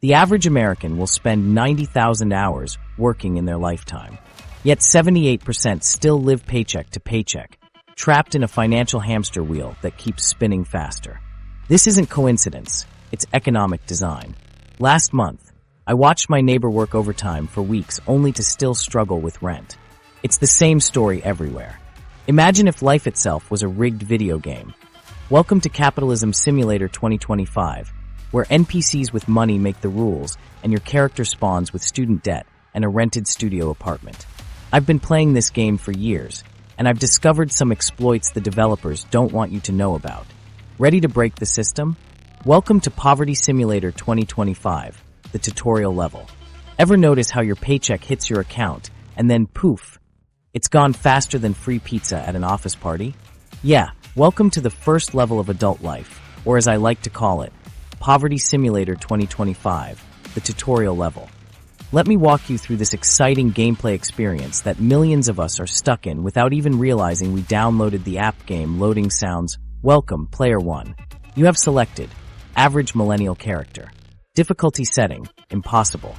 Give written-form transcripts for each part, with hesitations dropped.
The average American will spend 90,000 hours working in their lifetime. Yet 78% still live paycheck to paycheck, trapped in a financial hamster wheel that keeps spinning faster. This isn't coincidence, it's economic design. Last month, I watched my neighbor work overtime for weeks only to still struggle with rent. It's the same story everywhere. Imagine if life itself was a rigged video game. Welcome to Capitalism Simulator 2025, where NPCs with money make the rules and your character spawns with student debt and a rented studio apartment. I've been playing this game for years, and I've discovered some exploits the developers don't want you to know about. Ready to break the system? Welcome to Poverty Simulator 2025, the tutorial level. Ever notice how your paycheck hits your account, and then poof, it's gone faster than free pizza at an office party? Yeah, welcome to the first level of adult life, or as I like to call it, Poverty Simulator 2025, the tutorial level. Let me walk you through this exciting gameplay experience that millions of us are stuck in without even realizing we downloaded the app. Game loading sounds. Welcome, Player 1. You have selected Average Millennial Character. Difficulty setting, Impossible.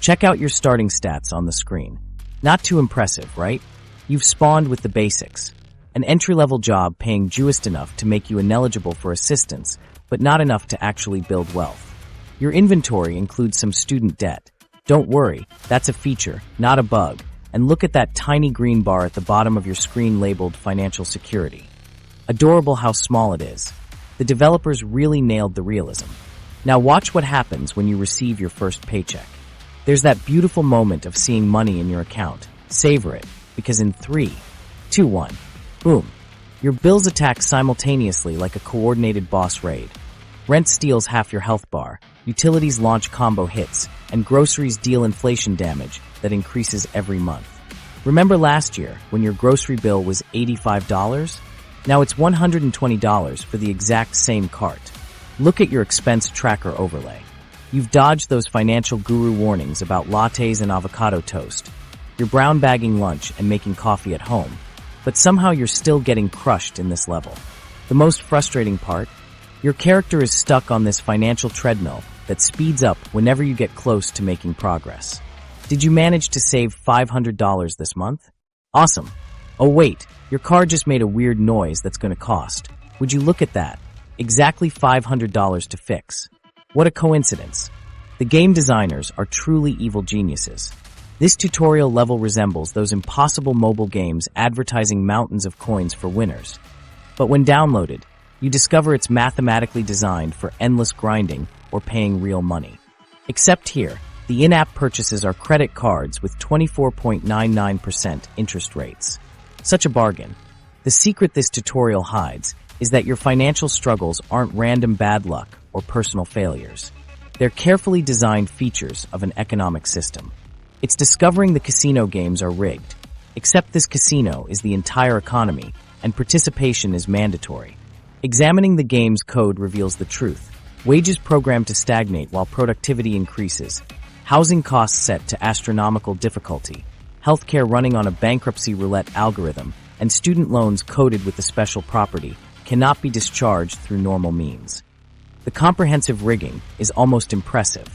Check out your starting stats on the screen. Not too impressive, right? You've spawned with the basics. An entry-level job paying just enough to make you ineligible for assistance, but not enough to actually build wealth. Your inventory includes some student debt. Don't worry, that's a feature, not a bug. And look at that tiny green bar at the bottom of your screen labeled Financial Security. Adorable how small it is. The developers really nailed the realism. Now watch what happens when you receive your first paycheck. There's that beautiful moment of seeing money in your account. Savor it, because in 3, 2, 1, boom. Your bills attack simultaneously like a coordinated boss raid. Rent steals half your health bar, utilities launch combo hits, and groceries deal inflation damage that increases every month. Remember last year when your grocery bill was $85? Now it's $120 for the exact same cart. Look at your expense tracker overlay. You've dodged those financial guru warnings about lattes and avocado toast. You're brown bagging lunch and making coffee at home, but somehow you're still getting crushed in this level. The most frustrating part? Your character is stuck on this financial treadmill that speeds up whenever you get close to making progress. Did you manage to save $500 this month? Awesome. Oh wait, your car just made a weird noise that's going to cost. Would you look at that? Exactly $500 to fix. What a coincidence. The game designers are truly evil geniuses. This tutorial level resembles those impossible mobile games advertising mountains of coins for winners. But when downloaded, you discover it's mathematically designed for endless grinding or paying real money. Except here, the in-app purchases are credit cards with 24.99% interest rates. Such a bargain. The secret this tutorial hides is that your financial struggles aren't random bad luck or personal failures. They're carefully designed features of an economic system. It's discovering the casino games are rigged. Except this casino is the entire economy, and participation is mandatory. Examining the game's code reveals the truth. Wages programmed to stagnate while productivity increases. Housing costs set to astronomical difficulty. Healthcare running on a bankruptcy roulette algorithm. And student loans coded with the special property cannot be discharged through normal means. The comprehensive rigging is almost impressive.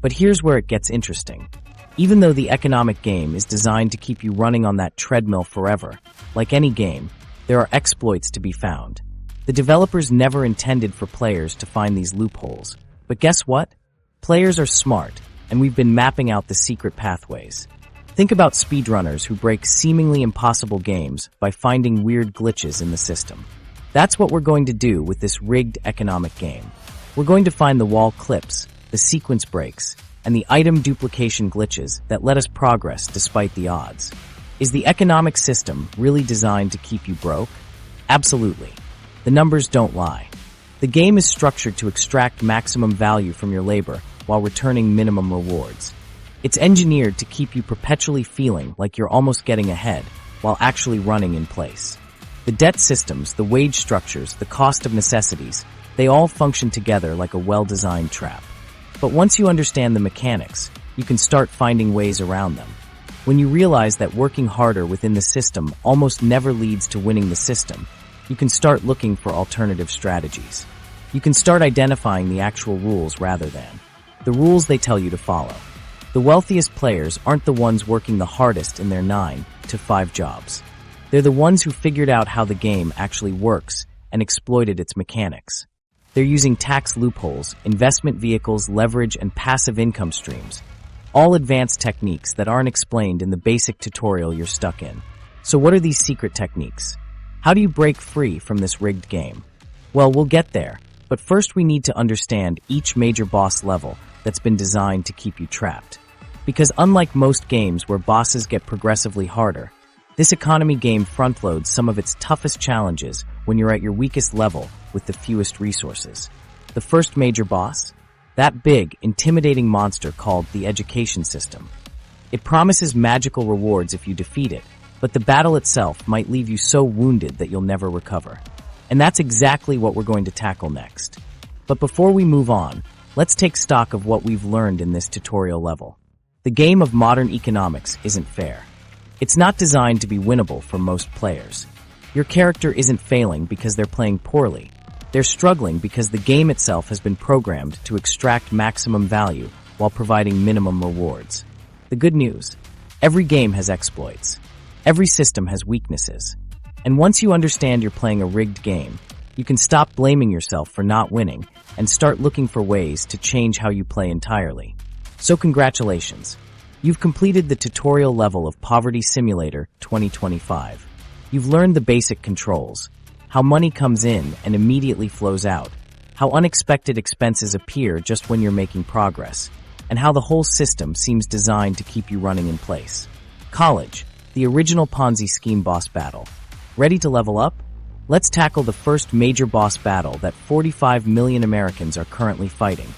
But here's where it gets interesting. Even though the economic game is designed to keep you running on that treadmill forever, like any game, there are exploits to be found. The developers never intended for players to find these loopholes. But guess what? Players are smart, and we've been mapping out the secret pathways. Think about speedrunners who break seemingly impossible games by finding weird glitches in the system. That's what we're going to do with this rigged economic game. We're going to find the wall clips, the sequence breaks, and the item duplication glitches that let us progress despite the odds. Is the economic system really designed to keep you broke? Absolutely. The numbers don't lie. The game is structured to extract maximum value from your labor while returning minimum rewards. It's engineered to keep you perpetually feeling like you're almost getting ahead while actually running in place. The debt systems, the wage structures, the cost of necessities, they all function together like a well-designed trap. But once you understand the mechanics, you can start finding ways around them. When you realize that working harder within the system almost never leads to winning the system, you can start looking for alternative strategies. You can start identifying the actual rules rather than the rules they tell you to follow. The wealthiest players aren't the ones working the hardest in their 9-to-5 jobs. They're the ones who figured out how the game actually works and exploited its mechanics. They're using tax loopholes, investment vehicles, leverage, and passive income streams. All advanced techniques that aren't explained in the basic tutorial you're stuck in. So what are these secret techniques? How do you break free from this rigged game? Well, we'll get there, but first we need to understand each major boss level that's been designed to keep you trapped. Because unlike most games where bosses get progressively harder, this economy game front-loads some of its toughest challenges when you're at your weakest level with the fewest resources. The first major boss? That big, intimidating monster called the education system. It promises magical rewards if you defeat it, but the battle itself might leave you so wounded that you'll never recover. And that's exactly what we're going to tackle next. But before we move on, let's take stock of what we've learned in this tutorial level. The game of modern economics isn't fair. It's not designed to be winnable for most players. Your character isn't failing because they're playing poorly. They're struggling because the game itself has been programmed to extract maximum value while providing minimum rewards. The good news: every game has exploits. Every system has weaknesses. And once you understand you're playing a rigged game, you can stop blaming yourself for not winning and start looking for ways to change how you play entirely. So congratulations. You've completed the tutorial level of Poverty Simulator 2025. You've learned the basic controls, how money comes in and immediately flows out, how unexpected expenses appear just when you're making progress, and how the whole system seems designed to keep you running in place. College, the original Ponzi scheme boss battle. Ready to level up? Let's tackle the first major boss battle that 45 million Americans are currently fighting.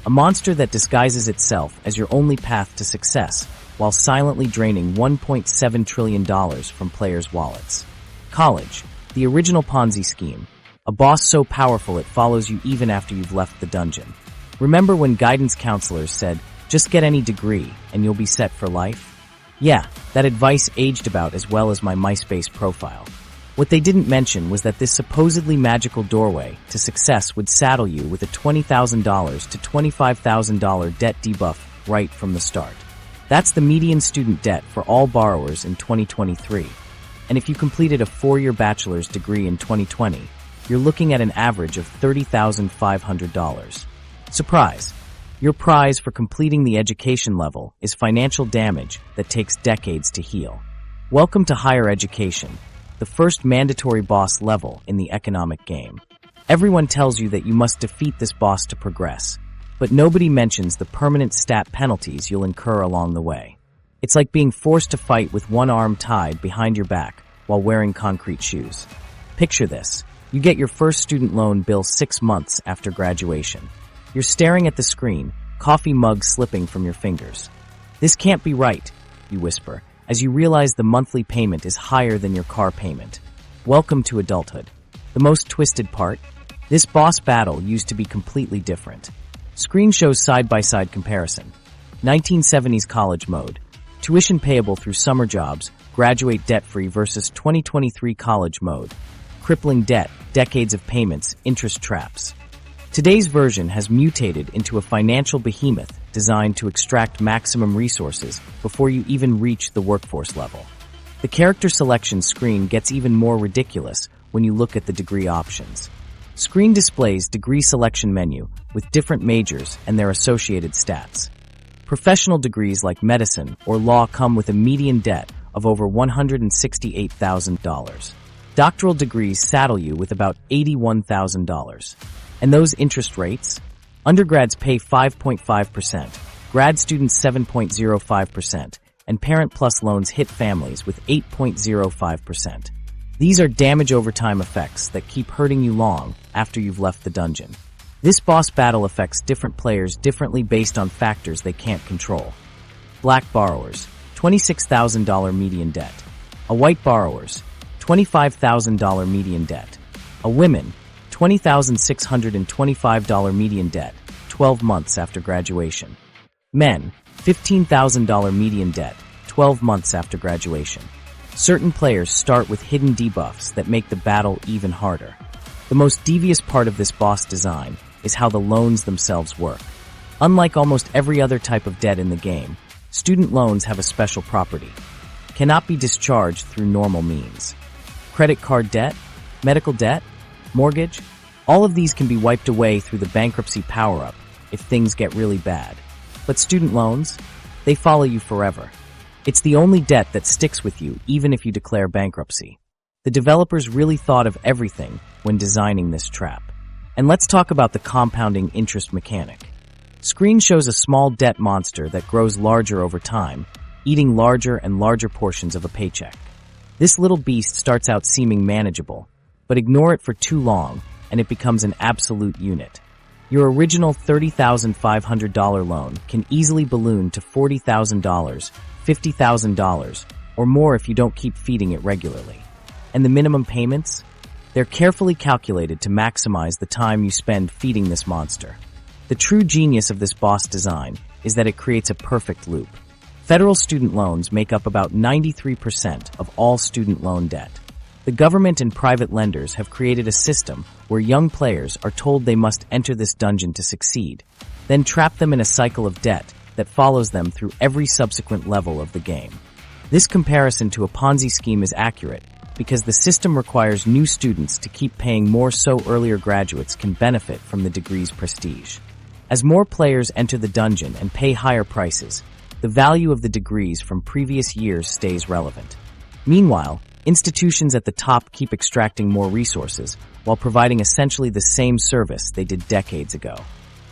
A monster that disguises itself as your only path to success while silently draining $1.7 trillion from players' wallets. College, the original Ponzi scheme. A boss so powerful it follows you even after you've left the dungeon. Remember when guidance counselors said, just get any degree and you'll be set for life? Yeah, that advice aged about as well as my MySpace profile. What they didn't mention was that this supposedly magical doorway to success would saddle you with a $20,000 to $25,000 debt debuff right from the start. That's the median student debt for all borrowers in 2023. And if you completed a 4-year bachelor's degree in 2020, you're looking at an average of $30,500. Surprise! Your prize for completing the education level is financial damage that takes decades to heal. Welcome to higher education, the first mandatory boss level in the economic game. Everyone tells you that you must defeat this boss to progress, but nobody mentions the permanent stat penalties you'll incur along the way. It's like being forced to fight with one arm tied behind your back while wearing concrete shoes. Picture this. You get your first student loan bill 6 months after graduation. You're staring at the screen, coffee mug slipping from your fingers. This can't be right, you whisper, as you realize the monthly payment is higher than your car payment. Welcome to adulthood. The most twisted part? This boss battle used to be completely different. Screen shows side-by-side comparison. 1970s college mode. Tuition payable through summer jobs, graduate debt-free versus 2023 college mode. Crippling debt, decades of payments, interest traps. Today's version has mutated into a financial behemoth designed to extract maximum resources before you even reach the workforce level. The character selection screen gets even more ridiculous when you look at the degree options. Screen displays degree selection menu with different majors and their associated stats. Professional degrees like medicine or law come with a median debt of over $168,000. Doctoral degrees saddle you with about $81,000. And those interest rates? Undergrads pay 5.5%, grad students 7.05%, and Parent Plus loans hit families with 8.05%. These are damage over time effects that keep hurting you long after you've left the dungeon. This boss battle affects different players differently based on factors they can't control. Black borrowers, $26,000 median debt. A white borrowers, $25,000 median debt. A women, $20,625 median debt, 12 months after graduation. Men, $15,000 median debt, 12 months after graduation. Certain players start with hidden debuffs that make the battle even harder. The most devious part of this boss design is how the loans themselves work. Unlike almost every other type of debt in the game, student loans have a special property. Cannot be discharged through normal means. Credit card debt, medical debt, mortgage, all of these can be wiped away through the bankruptcy power-up if things get really bad. But student loans, they follow you forever. It's the only debt that sticks with you even if you declare bankruptcy. The developers really thought of everything when designing this trap. And let's talk about the compounding interest mechanic. Screen shows a small debt monster that grows larger over time, eating larger and larger portions of a paycheck. This little beast starts out seeming manageable, but ignore it for too long and it becomes an absolute unit. Your original $30,500 loan can easily balloon to $40,000, $50,000, or more if you don't keep feeding it regularly. And the minimum payments? They're carefully calculated to maximize the time you spend feeding this monster. The true genius of this boss design is that it creates a perfect loop. Federal student loans make up about 93% of all student loan debt. The government and private lenders have created a system where young players are told they must enter this dungeon to succeed, then trap them in a cycle of debt that follows them through every subsequent level of the game. This comparison to a Ponzi scheme is accurate because the system requires new students to keep paying more so earlier graduates can benefit from the degree's prestige. As more players enter the dungeon and pay higher prices, the value of the degrees from previous years stays relevant. Meanwhile, institutions at the top keep extracting more resources while providing essentially the same service they did decades ago.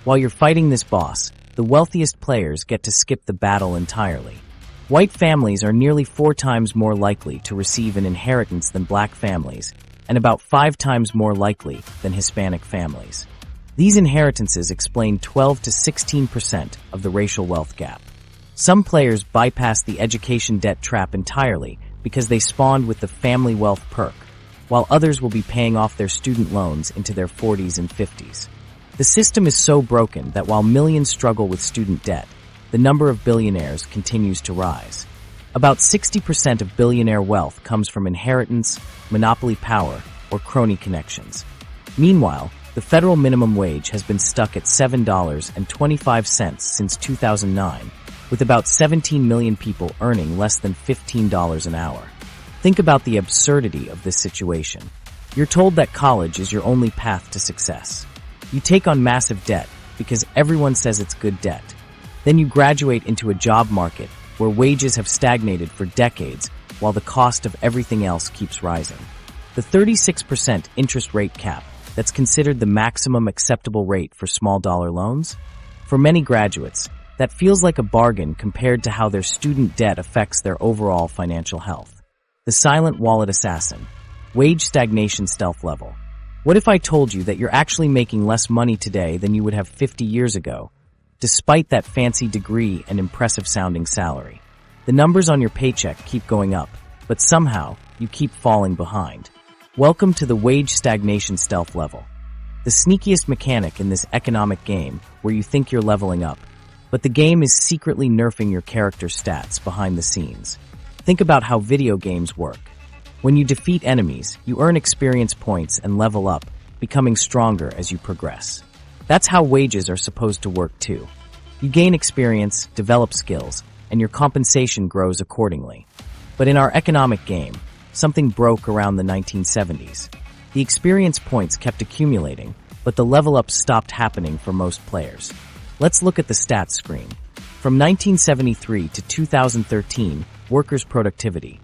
While you're fighting this boss, the wealthiest players get to skip the battle entirely. White families are nearly 4 times more likely to receive an inheritance than black families, and about 5 times more likely than Hispanic families. These inheritances explain 12 to 16% of the racial wealth gap. Some players bypass the education debt trap entirely because they spawned with the family wealth perk, while others will be paying off their student loans into their 40s and 50s. The system is so broken that while millions struggle with student debt, the number of billionaires continues to rise. About 60% of billionaire wealth comes from inheritance, monopoly power, or crony connections. Meanwhile, the federal minimum wage has been stuck at $7.25 since 2009, with about 17 million people earning less than $15 an hour. Think about the absurdity of this situation. You're told that college is your only path to success. You take on massive debt because everyone says it's good debt. Then you graduate into a job market where wages have stagnated for decades while the cost of everything else keeps rising. The 36% interest rate cap that's considered the maximum acceptable rate for small dollar loans? For many graduates, that feels like a bargain compared to how their student debt affects their overall financial health. The silent wallet assassin. Wage stagnation stealth level. What if I told you that you're actually making less money today than you would have 50 years ago, despite that fancy degree and impressive sounding salary? The numbers on your paycheck keep going up, but somehow you keep falling behind. Welcome to the wage stagnation stealth level. The sneakiest mechanic in this economic game where you think you're leveling up, but the game is secretly nerfing your character stats behind the scenes. Think about how video games work. When you defeat enemies, you earn experience points and level up, becoming stronger as you progress. That's how wages are supposed to work too. You gain experience, develop skills, and your compensation grows accordingly. But in our economic game, something broke around the 1970s. The experience points kept accumulating, but the level up stopped happening for most players. Let's look at the stats screen. From 1973 to 2013, workers' productivity,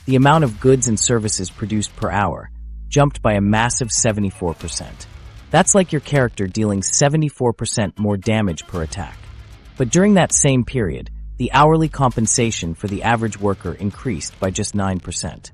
the amount of goods and services produced per hour, jumped by a massive 74%. That's like your character dealing 74% more damage per attack. But during that same period, the hourly compensation for the average worker increased by just 9%.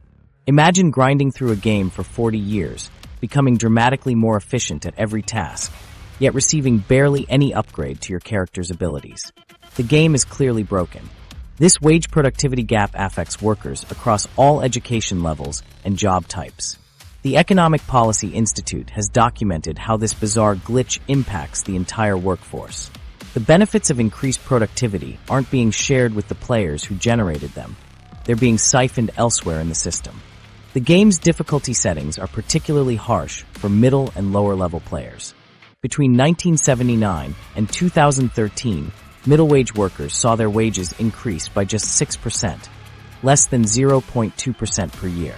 Imagine grinding through a game for 40 years, becoming dramatically more efficient at every task, yet receiving barely any upgrade to your character's abilities. The game is clearly broken. This wage productivity gap affects workers across all education levels and job types. The Economic Policy Institute has documented how this bizarre glitch impacts the entire workforce. The benefits of increased productivity aren't being shared with the players who generated them. They're being siphoned elsewhere in the system. The game's difficulty settings are particularly harsh for middle and lower level players. Between 1979 and 2013, middle-wage workers saw their wages increase by just 6%, less than 0.2% per year.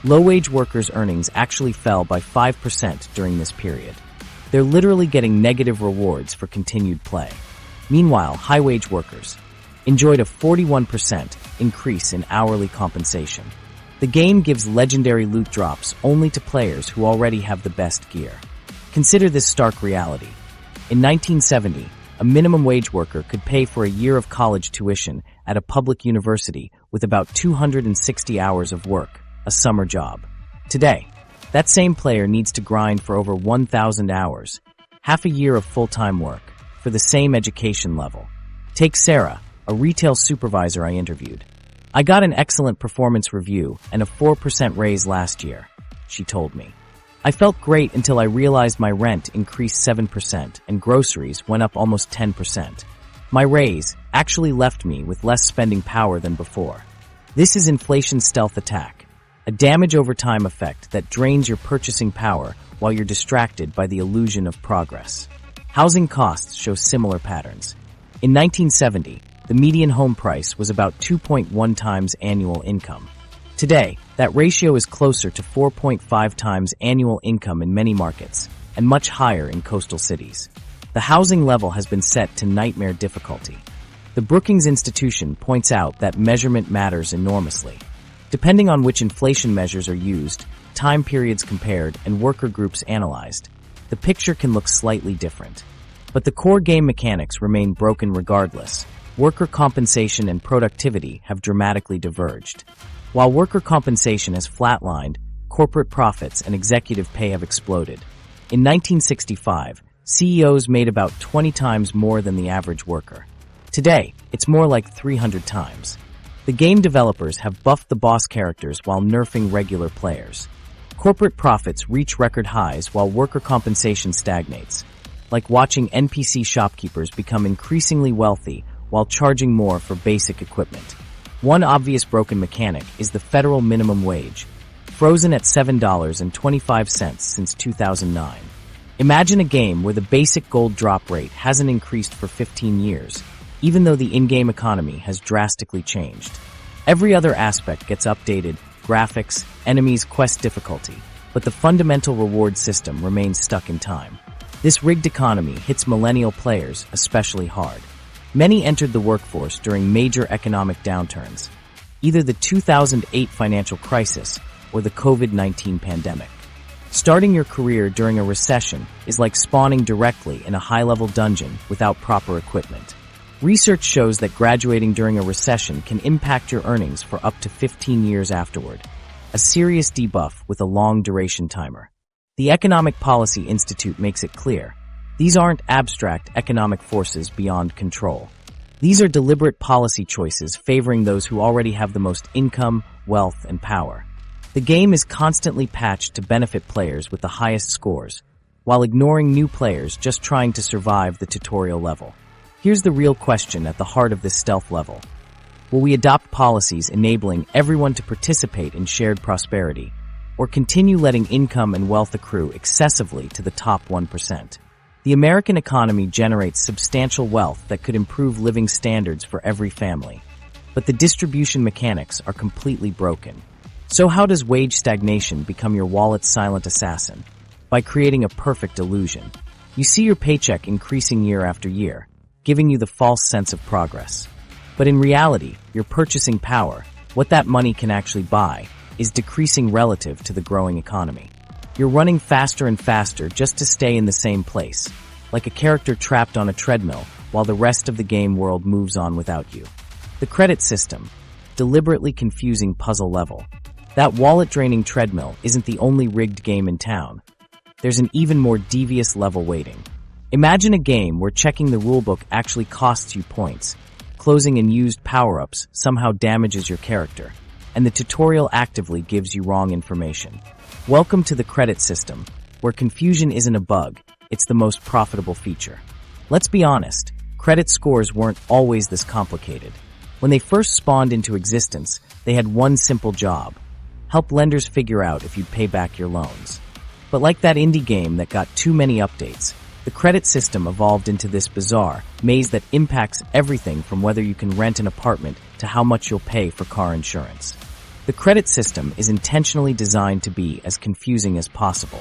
Low-wage workers' earnings actually fell by 5% during this period. They're literally getting negative rewards for continued play. Meanwhile, high-wage workers enjoyed a 41% increase in hourly compensation. The game gives legendary loot drops only to players who already have the best gear. Consider this stark reality. In 1970, a minimum wage worker could pay for a year of college tuition at a public university with about 260 hours of work, a summer job. Today, that same player needs to grind for over 1,000 hours, half a year of full-time work, for the same education level. Take Sarah, a retail supervisor I interviewed. "I got an excellent performance review and a 4% raise last year," she told me. "I felt great until I realized my rent increased 7% and groceries went up almost 10%. My raise actually left me with less spending power than before." This is inflation's stealth attack, a damage over time effect that drains your purchasing power while you're distracted by the illusion of progress. Housing costs show similar patterns. In 1970, the median home price was about 2.1 times annual income. Today, that ratio is closer to 4.5 times annual income in many markets, and much higher in coastal cities. The housing level has been set to nightmare difficulty. The Brookings Institution points out that measurement matters enormously. Depending on which inflation measures are used, time periods compared, and worker groups analyzed, the picture can look slightly different. But the core game mechanics remain broken regardless. Worker compensation and productivity have dramatically diverged. While worker compensation has flatlined, corporate profits and executive pay have exploded. In 1965, CEOs made about 20 times more than the average worker. Today, it's more like 300 times. The game developers have buffed the boss characters while nerfing regular players. Corporate profits reach record highs while worker compensation stagnates, like watching NPC shopkeepers become increasingly wealthy while charging more for basic equipment. One obvious broken mechanic is the federal minimum wage, frozen at $7.25 since 2009. Imagine a game where the basic gold drop rate hasn't increased for 15 years, even though the in-game economy has drastically changed. Every other aspect gets updated: graphics, enemies, quest difficulty, but the fundamental reward system remains stuck in time. This rigged economy hits millennial players especially hard. Many entered the workforce during major economic downturns, either the 2008 financial crisis or the COVID-19 pandemic. Starting your career during a recession is like spawning directly in a high-level dungeon without proper equipment. Research shows that graduating during a recession can impact your earnings for up to 15 years afterward, a serious debuff with a long-duration timer. The Economic Policy Institute makes it clear: these aren't abstract economic forces beyond control. These are deliberate policy choices favoring those who already have the most income, wealth, and power. The game is constantly patched to benefit players with the highest scores, while ignoring new players just trying to survive the tutorial level. Here's the real question at the heart of this stealth level. Will we adopt policies enabling everyone to participate in shared prosperity, or continue letting income and wealth accrue excessively to the top 1%? The American economy generates substantial wealth that could improve living standards for every family, but the distribution mechanics are completely broken. So how does wage stagnation become your wallet's silent assassin? By creating a perfect illusion. You see your paycheck increasing year after year, giving you the false sense of progress. But in reality, your purchasing power, what that money can actually buy, is decreasing relative to the growing economy. You're running faster and faster just to stay in the same place, like a character trapped on a treadmill while the rest of the game world moves on without you. The credit system, deliberately confusing puzzle level. That wallet-draining treadmill isn't the only rigged game in town. There's an even more devious level waiting. Imagine a game where checking the rulebook actually costs you points, closing and used power-ups somehow damages your character, and the tutorial actively gives you wrong information. Welcome to the credit system, where confusion isn't a bug, it's the most profitable feature. Let's be honest, credit scores weren't always this complicated. When they first spawned into existence, they had one simple job: help lenders figure out if you'd pay back your loans. But like that indie game that got too many updates, The credit system evolved into this bizarre maze that impacts everything from whether you can rent an apartment to how much you'll pay for car insurance. The credit system is intentionally designed to be as confusing as possible.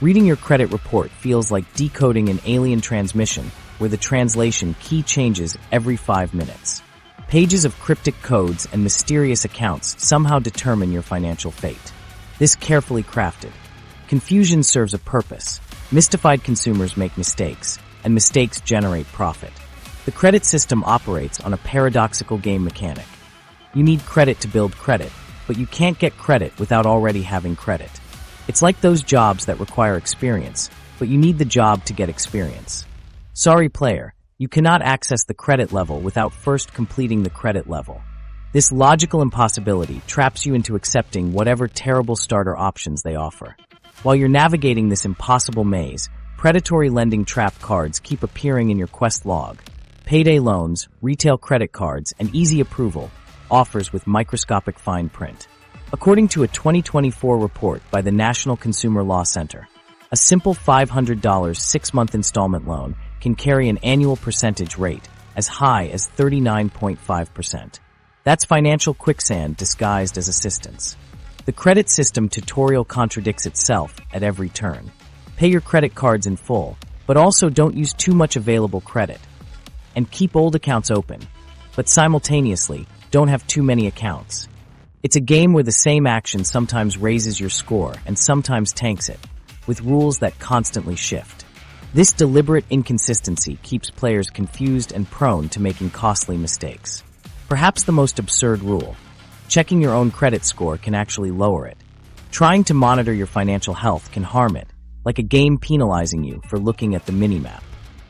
Reading your credit report feels like decoding an alien transmission where the translation key changes every 5 minutes. Pages of cryptic codes and mysterious accounts somehow determine your financial fate. This carefully crafted confusion serves a purpose. Mystified consumers make mistakes, and mistakes generate profit. The credit system operates on a paradoxical game mechanic. You need credit to build credit, but you can't get credit without already having credit. It's like those jobs that require experience, but you need the job to get experience. Sorry, player, you cannot access the credit level without first completing the credit level. This logical impossibility traps you into accepting whatever terrible starter options they offer. While you're navigating this impossible maze, predatory lending trap cards keep appearing in your quest log. Payday loans, retail credit cards, and easy approval offers with microscopic fine print. According to a 2024 report by the National Consumer Law Center, a simple $500 6-month installment loan can carry an annual percentage rate as high as 39.5%. That's financial quicksand disguised as assistance. The credit system tutorial contradicts itself at every turn. Pay your credit cards in full, but also don't use too much available credit. And keep old accounts open, but simultaneously don't have too many accounts. It's a game where the same action sometimes raises your score and sometimes tanks it, with rules that constantly shift. This deliberate inconsistency keeps players confused and prone to making costly mistakes. Perhaps the most absurd rule: checking your own credit score can actually lower it. Trying to monitor your financial health can harm it, like a game penalizing you for looking at the minimap.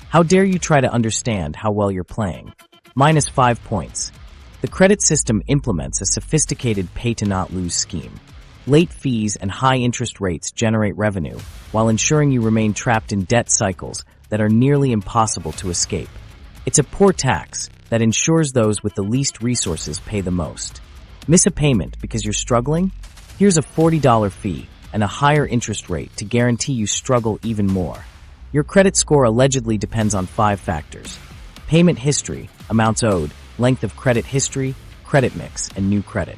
How dare you try to understand how well you're playing? -5 points. The credit system implements a sophisticated pay-to-not-lose scheme. Late fees and high interest rates generate revenue, while ensuring you remain trapped in debt cycles that are nearly impossible to escape. It's a poor tax that ensures those with the least resources pay the most. Miss a payment because you're struggling? Here's a $40 fee and a higher interest rate to guarantee you struggle even more. Your credit score allegedly depends on 5 factors: payment history, amounts owed, length of credit history, credit mix, and new credit.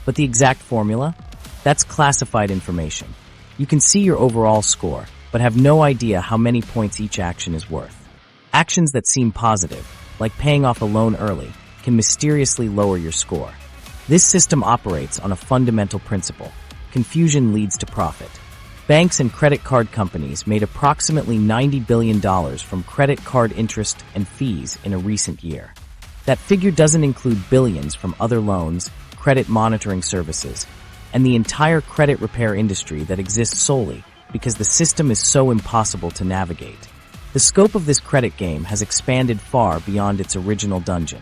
But the exact formula? That's classified information. You can see your overall score, but have no idea how many points each action is worth. Actions that seem positive, like paying off a loan early, can mysteriously lower your score. This system operates on a fundamental principle: confusion leads to profit. Banks and credit card companies made approximately $90 billion from credit card interest and fees in a recent year. That figure doesn't include billions from other loans, credit monitoring services, and the entire credit repair industry that exists solely because the system is so impossible to navigate. The scope of this credit game has expanded far beyond its original dungeon.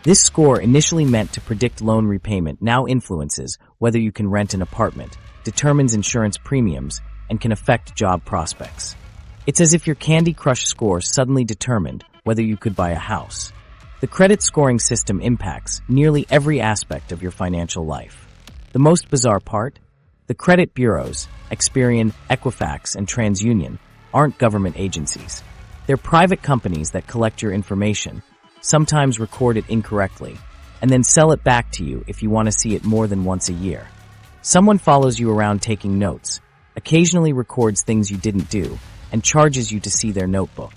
This score, initially meant to predict loan repayment, now influences whether you can rent an apartment, determines insurance premiums, and can affect job prospects. It's as if your Candy Crush score suddenly determined whether you could buy a house. The credit scoring system impacts nearly every aspect of your financial life. The most bizarre part? The credit bureaus, Experian, Equifax, and TransUnion, aren't government agencies. They're private companies that collect your information, sometimes record it incorrectly, and then sell it back to you if you want to see it more than once a year. Someone follows you around taking notes, occasionally records things you didn't do, and charges you to see their notebook.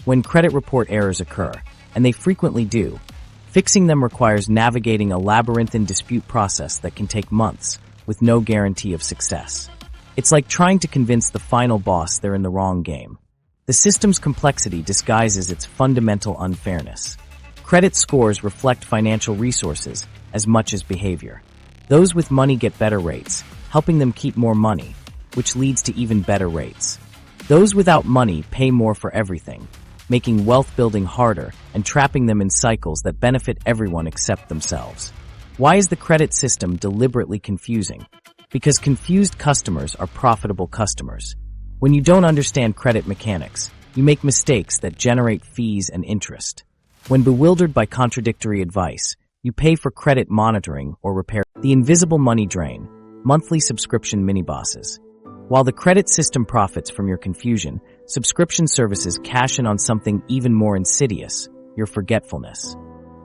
When credit report errors occur, and they frequently do, fixing them requires navigating a labyrinthine dispute process that can take months, with no guarantee of success. It's like trying to convince the final boss they're in the wrong game. The system's complexity disguises its fundamental unfairness. Credit scores reflect financial resources as much as behavior. Those with money get better rates, helping them keep more money, which leads to even better rates. Those without money pay more for everything, making wealth building harder and trapping them in cycles that benefit everyone except themselves. Why is the credit system deliberately confusing? Because confused customers are profitable customers. When you don't understand credit mechanics, you make mistakes that generate fees and interest. When bewildered by contradictory advice, you pay for credit monitoring or repair. The invisible money drain, monthly subscription mini-bosses. While the credit system profits from your confusion, subscription services cash in on something even more insidious, your forgetfulness.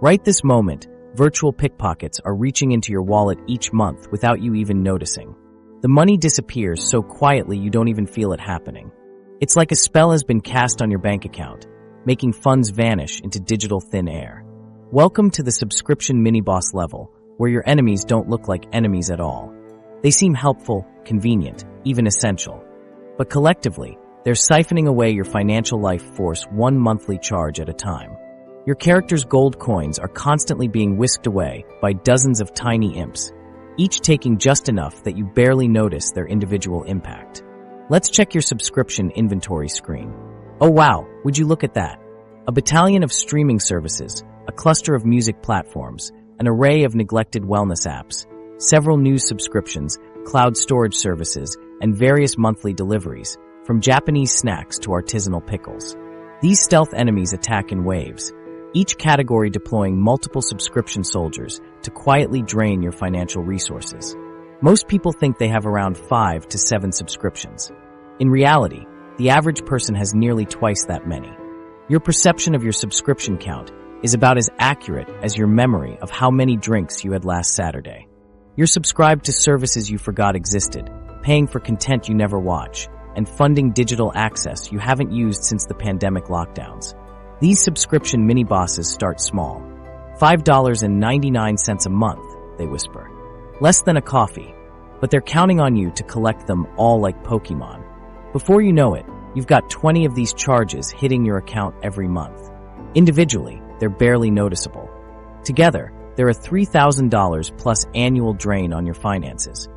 Right this moment, virtual pickpockets are reaching into your wallet each month without you even noticing. The money disappears so quietly you don't even feel it happening. It's like a spell has been cast on your bank account, making funds vanish into digital thin air. Welcome to the subscription mini-boss level, where your enemies don't look like enemies at all. They seem helpful, convenient, even essential. But collectively, they're siphoning away your financial life force one monthly charge at a time. Your character's gold coins are constantly being whisked away by dozens of tiny imps, each taking just enough that you barely notice their individual impact. Let's check your subscription inventory screen. Oh wow, would you look at that? A battalion of streaming services, a cluster of music platforms, an array of neglected wellness apps, several news subscriptions, cloud storage services, and various monthly deliveries, from Japanese snacks to artisanal pickles. These stealth enemies attack in waves, each category deploying multiple subscription soldiers to quietly drain your financial resources. Most people think they have around 5 to 7 subscriptions. In reality, the average person has nearly twice that many. Your perception of your subscription count is about as accurate as your memory of how many drinks you had last Saturday. You're subscribed to services you forgot existed, paying for content you never watch, and funding digital access you haven't used since the pandemic lockdowns. These subscription mini-bosses start small. $5.99 a month, they whisper. Less than a coffee, but they're counting on you to collect them all like Pokemon. Before you know it, you've got 20 of these charges hitting your account every month. Individually, they're barely noticeable. Together, they're a $3,000 plus annual drain on your finances.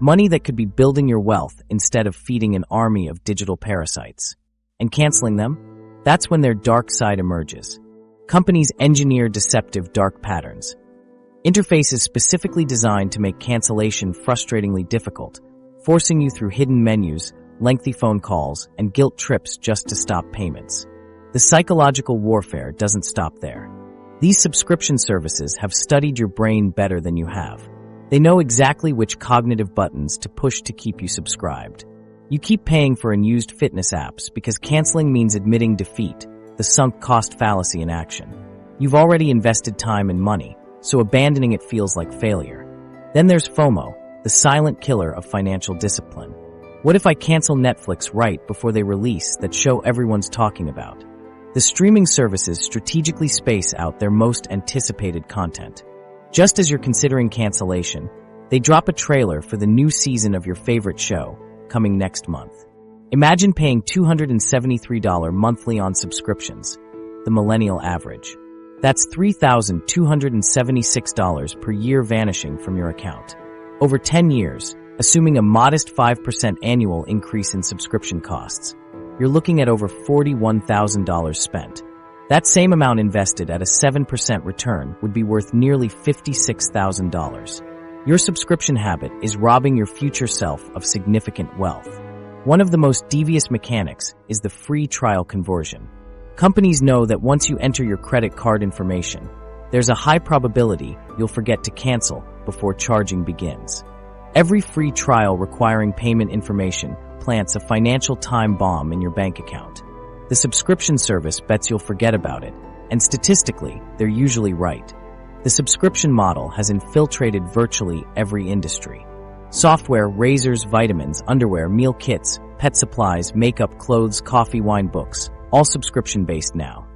Money that could be building your wealth instead of feeding an army of digital parasites. And canceling them? That's when their dark side emerges. Companies engineer deceptive dark patterns. Interfaces specifically designed to make cancellation frustratingly difficult, forcing you through hidden menus, lengthy phone calls, and guilt trips just to stop payments. The psychological warfare doesn't stop there. These subscription services have studied your brain better than you have. They know exactly which cognitive buttons to push to keep you subscribed. You keep paying for unused fitness apps because canceling means admitting defeat, the sunk cost fallacy in action. You've already invested time and money, so abandoning it feels like failure. Then there's FOMO, the silent killer of financial discipline. What if I cancel Netflix right before they release that show everyone's talking about? The streaming services strategically space out their most anticipated content. Just as you're considering cancellation, they drop a trailer for the new season of your favorite show, coming next month. Imagine paying $273 monthly on subscriptions, the millennial average. That's $3,276 per year vanishing from your account. Over 10 years, assuming a modest 5% annual increase in subscription costs, you're looking at over $41,000 spent. That same amount invested at a 7% return would be worth nearly $56,000. Your subscription habit is robbing your future self of significant wealth. One of the most devious mechanics is the free trial conversion. Companies know that once you enter your credit card information, there's a high probability you'll forget to cancel before charging begins. Every free trial requiring payment information plants a financial time bomb in your bank account. The subscription service bets you'll forget about it, and statistically, they're usually right. The subscription model has infiltrated virtually every industry. Software, razors, vitamins, underwear, meal kits, pet supplies, makeup, clothes, coffee, wine, books, all subscription-based now.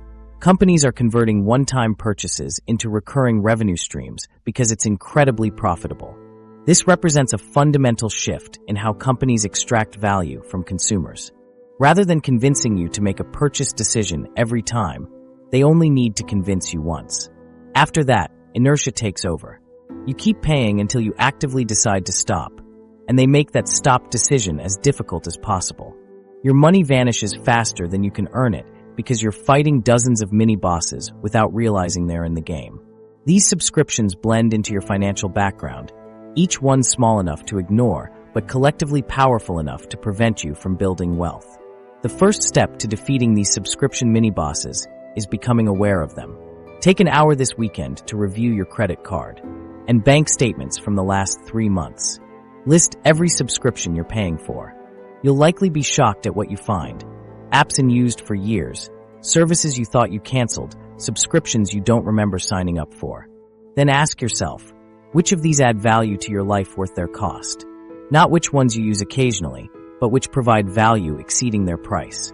Companies are converting one-time purchases into recurring revenue streams because it's incredibly profitable. This represents a fundamental shift in how companies extract value from consumers. Rather than convincing you to make a purchase decision every time, they only need to convince you once. After that, inertia takes over. You keep paying until you actively decide to stop, and they make that stop decision as difficult as possible. Your money vanishes faster than you can earn it because you're fighting dozens of mini-bosses without realizing they're in the game. These subscriptions blend into your financial background, each one small enough to ignore, but collectively powerful enough to prevent you from building wealth. The first step to defeating these subscription mini-bosses is becoming aware of them. Take an hour this weekend to review your credit card and bank statements from the last 3 months. List every subscription you're paying for. You'll likely be shocked at what you find. apps unused for years, services you thought you canceled, subscriptions you don't remember signing up for. Then ask yourself, which of these add value to your life worth their cost? Not which ones you use occasionally, but which provide value exceeding their price.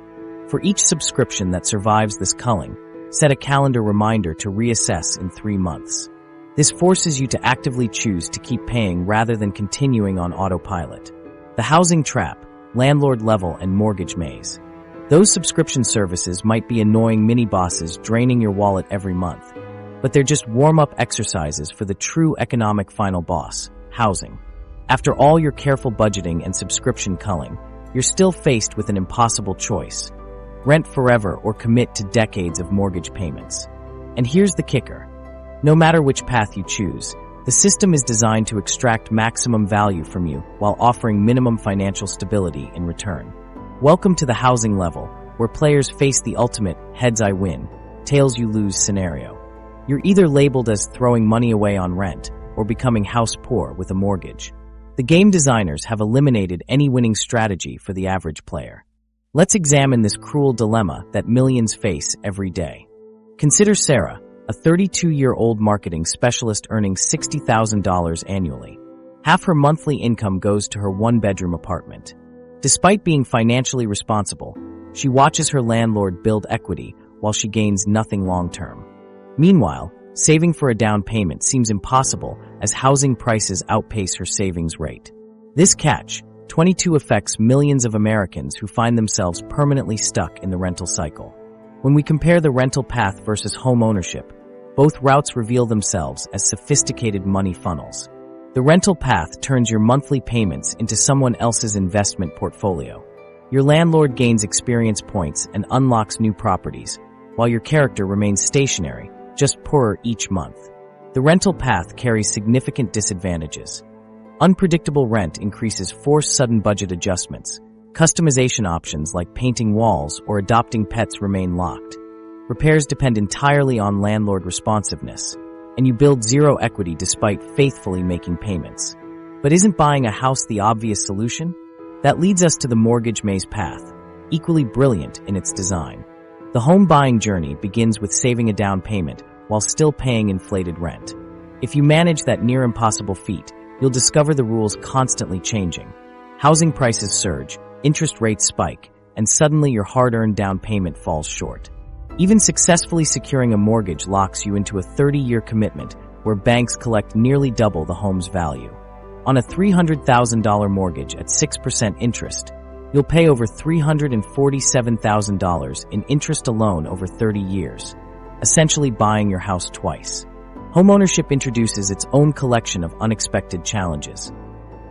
For each subscription that survives this culling, set a calendar reminder to reassess in 3 months. This forces you to actively choose to keep paying rather than continuing on autopilot. The housing trap, landlord level, and mortgage maze. Those subscription services might be annoying mini-bosses draining your wallet every month, but they're just warm-up exercises for the true economic final boss, housing. After all your careful budgeting and subscription culling, you're still faced with an impossible choice. Rent forever or commit to decades of mortgage payments. And here's the kicker. No matter which path you choose, the system is designed to extract maximum value from you while offering minimum financial stability in return. Welcome to the housing level, where players face the ultimate heads I win, tails you lose scenario. You're either labeled as throwing money away on rent or becoming house poor with a mortgage. The game designers have eliminated any winning strategy for the average player. Let's examine this cruel dilemma that millions face every day. Consider Sarah, a 32-year-old marketing specialist earning $60,000 annually. Half her monthly income goes to her one-bedroom apartment. Despite being financially responsible, she watches her landlord build equity while she gains nothing long-term. Meanwhile, saving for a down payment seems impossible as housing prices outpace her savings rate. This catch-22 affects millions of Americans who find themselves permanently stuck in the rental cycle. When we compare the rental path versus home ownership, both routes reveal themselves as sophisticated money funnels. The rental path turns your monthly payments into someone else's investment portfolio. Your landlord gains experience points and unlocks new properties, while your character remains stationary, just poorer each month. The rental path carries significant disadvantages. Unpredictable rent increases forced sudden budget adjustments. Customization options like painting walls or adopting pets remain locked. Repairs depend entirely on landlord responsiveness, and you build zero equity despite faithfully making payments. But isn't buying a house the obvious solution? That leads us to the mortgage maze path, equally brilliant in its design. The home buying journey begins with saving a down payment while still paying inflated rent. If you manage that near impossible feat, you'll discover the rules constantly changing. Housing prices surge, interest rates spike, and suddenly your hard-earned down payment falls short. Even successfully securing a mortgage locks you into a 30-year commitment where banks collect nearly double the home's value. On a $300,000 mortgage at 6% interest, you'll pay over $347,000 in interest alone over 30 years, essentially buying your house twice. Homeownership introduces its own collection of unexpected challenges.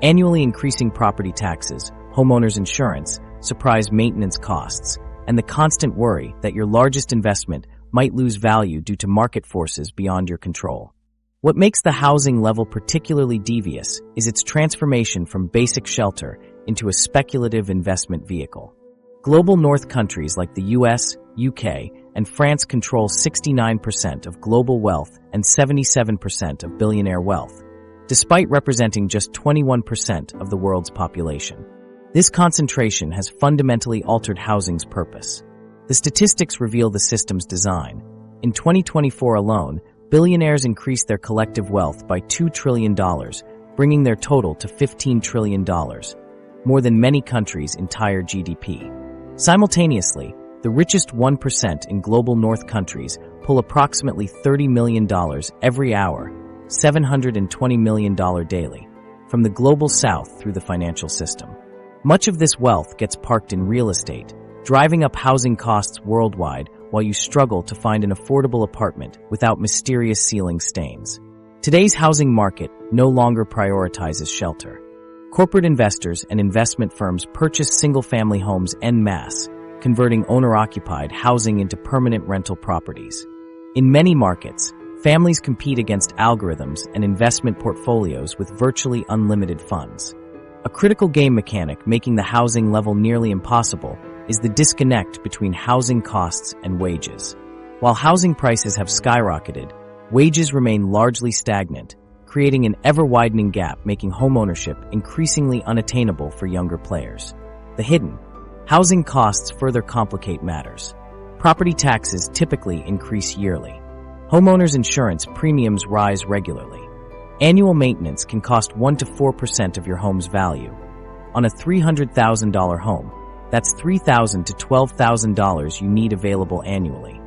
Annually increasing property taxes, homeowners insurance, surprise maintenance costs, and the constant worry that your largest investment might lose value due to market forces beyond your control. What makes the housing level particularly devious is its transformation from basic shelter into a speculative investment vehicle. Global North countries like the US, UK, and France control 69% of global wealth and 77% of billionaire wealth, despite representing just 21% of the world's population. This concentration has fundamentally altered housing's purpose. The statistics reveal the system's design. In 2024 alone, billionaires increased their collective wealth by $2 trillion, bringing their total to $15 trillion, more than many countries' entire GDP. Simultaneously, the richest 1% in global North countries pull approximately $30 million every hour, $720 million daily, from the global South through the financial system. Much of this wealth gets parked in real estate, driving up housing costs worldwide while you struggle to find an affordable apartment without mysterious ceiling stains. Today's housing market no longer prioritizes shelter. Corporate investors and investment firms purchase single-family homes en masse, converting owner-occupied housing into permanent rental properties. In many markets, families compete against algorithms and investment portfolios with virtually unlimited funds. A critical game mechanic making the housing level nearly impossible is the disconnect between housing costs and wages. While housing prices have skyrocketed, wages remain largely stagnant, creating an ever-widening gap making homeownership increasingly unattainable for younger players. The hidden, Housing costs further complicate matters. Property taxes typically increase yearly. Homeowners insurance premiums rise regularly. Annual maintenance can cost 1 to 4% of your home's value. On a $300,000 home, that's $3,000 to $12,000 you need available annually.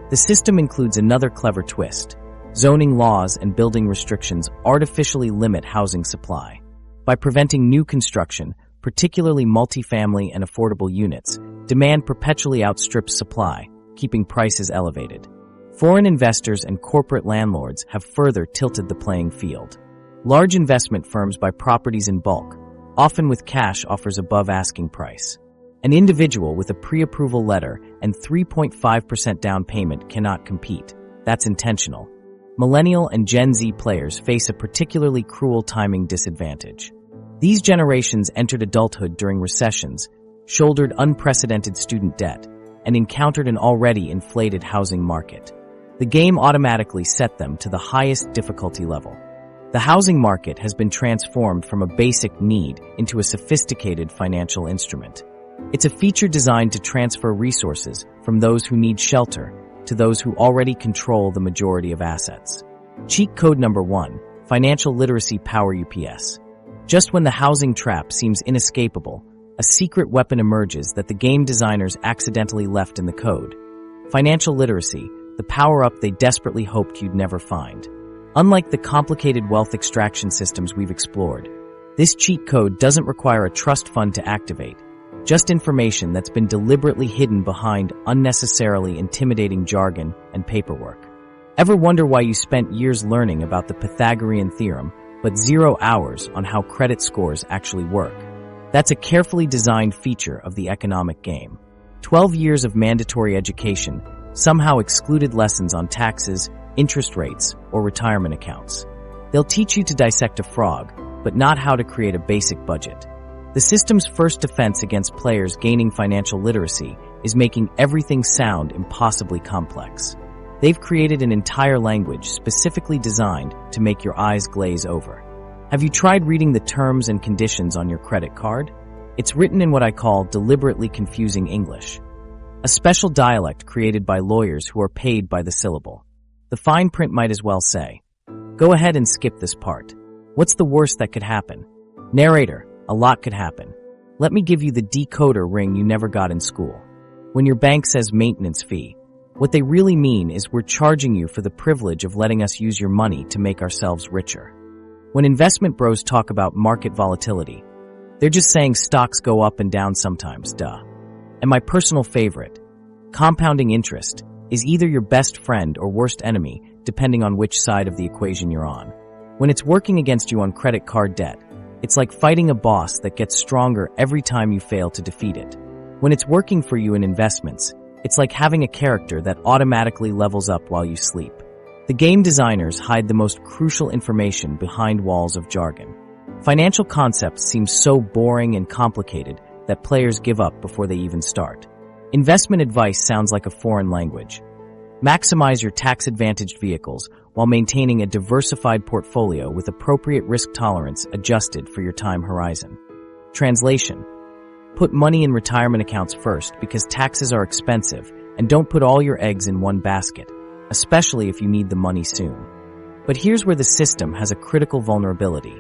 The system includes another clever twist. Zoning laws and building restrictions artificially limit housing supply. By preventing new construction, particularly multifamily and affordable units, demand perpetually outstrips supply, keeping prices elevated. Foreign investors and corporate landlords have further tilted the playing field. Large investment firms buy properties in bulk, often with cash offers above asking price. An individual with a pre-approval letter and 3.5% down payment cannot compete. That's intentional. Millennial and Gen Z players face a particularly cruel timing disadvantage. These generations entered adulthood during recessions, shouldered unprecedented student debt, and encountered an already inflated housing market. The game automatically set them to the highest difficulty level. The housing market has been transformed from a basic need into a sophisticated financial instrument. It's a feature designed to transfer resources from those who need shelter to those who already control the majority of assets. Cheat code number 1, financial literacy power UPS. Just when the housing trap seems inescapable, a secret weapon emerges that the game designers accidentally left in the code. Financial literacy, the power-up they desperately hoped you'd never find. Unlike the complicated wealth extraction systems we've explored, this cheat code doesn't require a trust fund to activate, just information that's been deliberately hidden behind unnecessarily intimidating jargon and paperwork. Ever wonder why you spent years learning about the Pythagorean theorem, but 0 hours on how credit scores actually work? That's a carefully designed feature of the economic game. 12 years of mandatory education somehow excluded lessons on taxes, interest rates, or retirement accounts. They'll teach you to dissect a frog, but not how to create a basic budget. The system's first defense against players gaining financial literacy is making everything sound impossibly complex. They've created an entire language specifically designed to make your eyes glaze over. Have you tried reading the terms and conditions on your credit card? It's written in what I call deliberately confusing English, a special dialect created by lawyers who are paid by the syllable. The fine print might as well say, "Go ahead and skip this part. What's the worst that could happen?" Narrator, a lot could happen. Let me give you the decoder ring you never got in school. When your bank says maintenance fee, what they really mean is we're charging you for the privilege of letting us use your money to make ourselves richer. When investment bros talk about market volatility, they're just saying stocks go up and down sometimes, duh. And my personal favorite, compounding interest, is either your best friend or worst enemy, depending on which side of the equation you're on. When it's working against you on credit card debt, it's like fighting a boss that gets stronger every time you fail to defeat it. When it's working for you in investments, it's like having a character that automatically levels up while you sleep. The game designers hide the most crucial information behind walls of jargon. Financial concepts seem so boring and complicated that players give up before they even start. Investment advice sounds like a foreign language. Maximize your tax-advantaged vehicles while maintaining a diversified portfolio with appropriate risk tolerance adjusted for your time horizon. Translation: put money in retirement accounts first because taxes are expensive, and don't put all your eggs in one basket, especially if you need the money soon. But here's where the system has a critical vulnerability.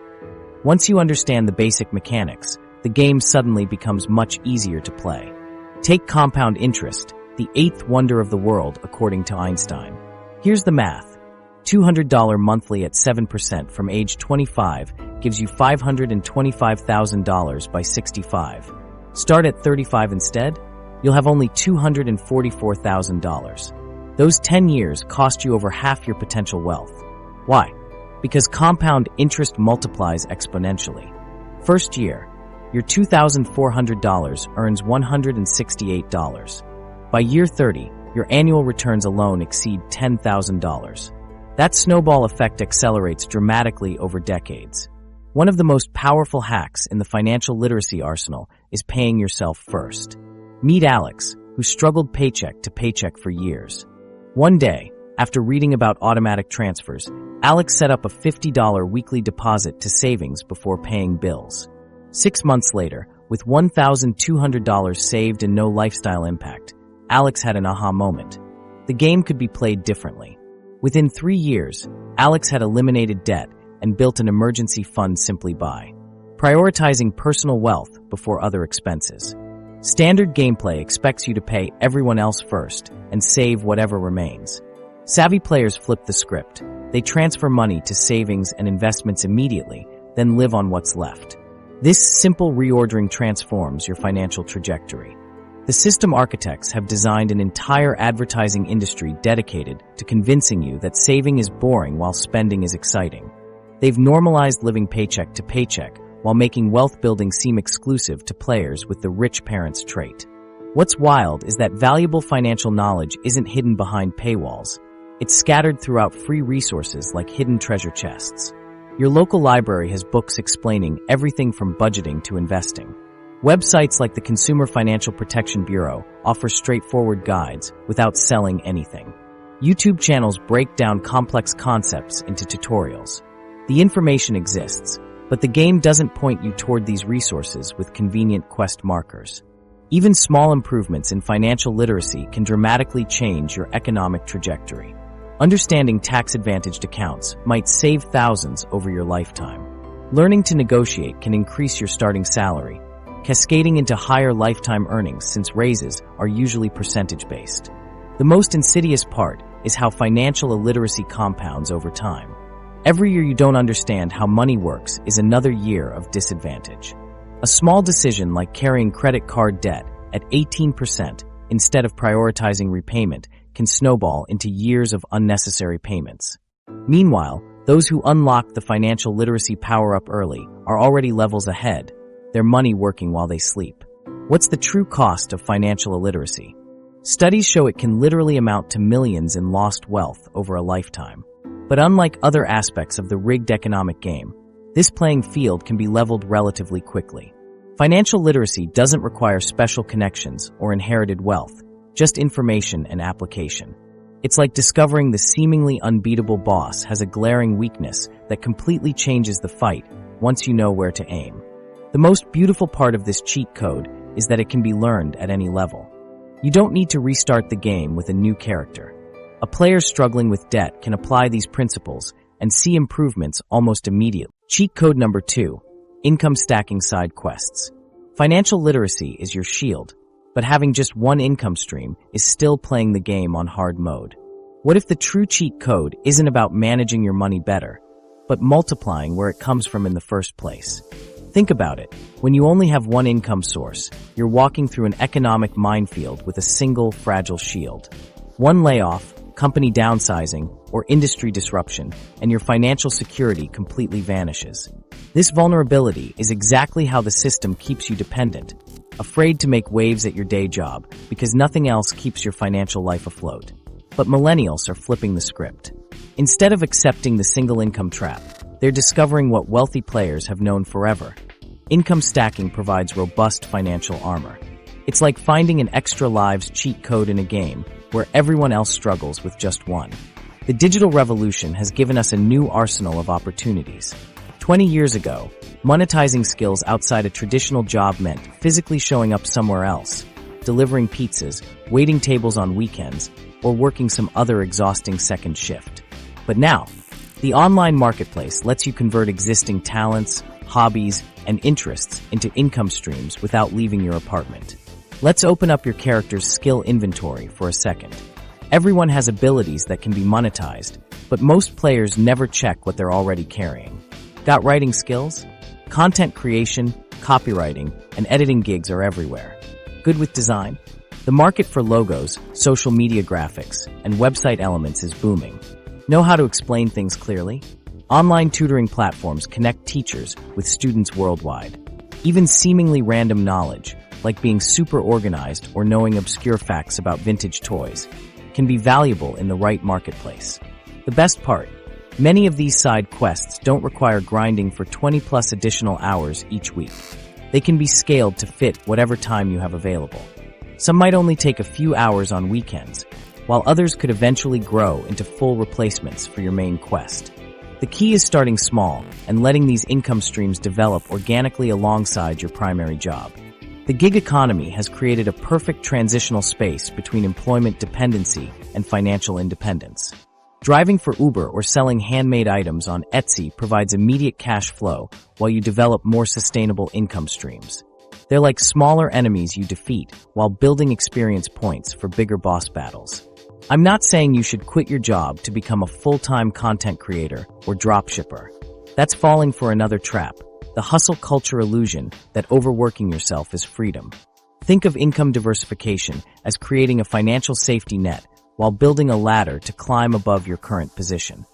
Once you understand the basic mechanics, the game suddenly becomes much easier to play. Take compound interest, the eighth wonder of the world according to Einstein. Here's the math. $200 monthly at 7% from age 25 gives you $525,000 by 65. Start at 35 instead? You'll have only $244,000. Those 10 years cost you over half your potential wealth. Why? Because compound interest multiplies exponentially. First year, your $2,400 earns $168. By year 30, your annual returns alone exceed $10,000. That snowball effect accelerates dramatically over decades. One of the most powerful hacks in the financial literacy arsenal is paying yourself first. Meet Alex, who struggled paycheck to paycheck for years. One day, after reading about automatic transfers, Alex set up a $50 weekly deposit to savings before paying bills. 6 months later, With $1,200 saved and no lifestyle impact, Alex had an aha moment. The game could be played differently. Within 3 years, Alex had eliminated debt and built an emergency fund simply by prioritizing personal wealth before other expenses. Standard gameplay expects you to pay everyone else first and save whatever remains. Savvy players flip the script. They transfer money to savings and investments immediately, then live on what's left. This simple reordering transforms your financial trajectory. The system architects have designed an entire advertising industry dedicated to convincing you that saving is boring while spending is exciting. They've normalized living paycheck to paycheck while making wealth building seem exclusive to players with the rich parents trait. What's wild is that valuable financial knowledge isn't hidden behind paywalls. It's scattered throughout free resources like hidden treasure chests. Your local library has books explaining everything from budgeting to investing. Websites like the Consumer Financial Protection Bureau offer straightforward guides without selling anything. YouTube channels break down complex concepts into tutorials. The information exists, but the game doesn't point you toward these resources with convenient quest markers. Even small improvements in financial literacy can dramatically change your economic trajectory. Understanding tax-advantaged accounts might save thousands over your lifetime. Learning to negotiate can increase your starting salary, cascading into higher lifetime earnings since raises are usually percentage-based. The most insidious part is how financial illiteracy compounds over time. Every year you don't understand how money works is another year of disadvantage. A small decision like carrying credit card debt at 18% instead of prioritizing repayment can snowball into years of unnecessary payments. Meanwhile, those who unlock the financial literacy power-up early are already levels ahead, their money working while they sleep. What's the true cost of financial illiteracy? Studies show it can literally amount to millions in lost wealth over a lifetime. But unlike other aspects of the rigged economic game, this playing field can be leveled relatively quickly. Financial literacy doesn't require special connections or inherited wealth, just information and application. It's like discovering the seemingly unbeatable boss has a glaring weakness that completely changes the fight once you know where to aim. The most beautiful part of this cheat code is that it can be learned at any level. You don't need to restart the game with a new character. A player struggling with debt can apply these principles and see improvements almost immediately. Cheat code number 2, income stacking side quests. Financial literacy is your shield, but having just one income stream is still playing the game on hard mode. What if the true cheat code isn't about managing your money better, but multiplying where it comes from in the first place? Think about it. When you only have one income source, you're walking through an economic minefield with a single fragile shield. One layoff, company downsizing, or industry disruption, and your financial security completely vanishes. This vulnerability is exactly how the system keeps you dependent, afraid to make waves at your day job because nothing else keeps your financial life afloat. But millennials are flipping the script. Instead of accepting the single income trap, they're discovering what wealthy players have known forever. Income stacking provides robust financial armor. It's like finding an extra lives cheat code in a game where everyone else struggles with just one. The digital revolution has given us a new arsenal of opportunities. 20 years ago, monetizing skills outside a traditional job meant physically showing up somewhere else, delivering pizzas, waiting tables on weekends, or working some other exhausting second shift. But now, the online marketplace lets you convert existing talents, hobbies, and interests into income streams without leaving your apartment. Let's open up your character's skill inventory for a second. Everyone has abilities that can be monetized, but most players never check what they're already carrying. Got writing skills? Content creation, copywriting, and editing gigs are everywhere. Good with design? The market for logos, social media graphics, and website elements is booming. Know how to explain things clearly? Online tutoring platforms connect teachers with students worldwide. Even seemingly random knowledge, like being super organized or knowing obscure facts about vintage toys, can be valuable in the right marketplace. The best part, many of these side quests don't require grinding for 20+ additional hours each week. They can be scaled to fit whatever time you have available. Some might only take a few hours on weekends, while others could eventually grow into full replacements for your main quest. The key is starting small and letting these income streams develop organically alongside your primary job. The gig economy has created a perfect transitional space between employment dependency and financial independence. Driving for Uber or selling handmade items on Etsy provides immediate cash flow while you develop more sustainable income streams. They're like smaller enemies you defeat while building experience points for bigger boss battles. I'm not saying you should quit your job to become a full-time content creator or dropshipper. That's falling for another trap, the hustle culture illusion that overworking yourself is freedom. Think of income diversification as creating a financial safety net while building a ladder to climb above your current position.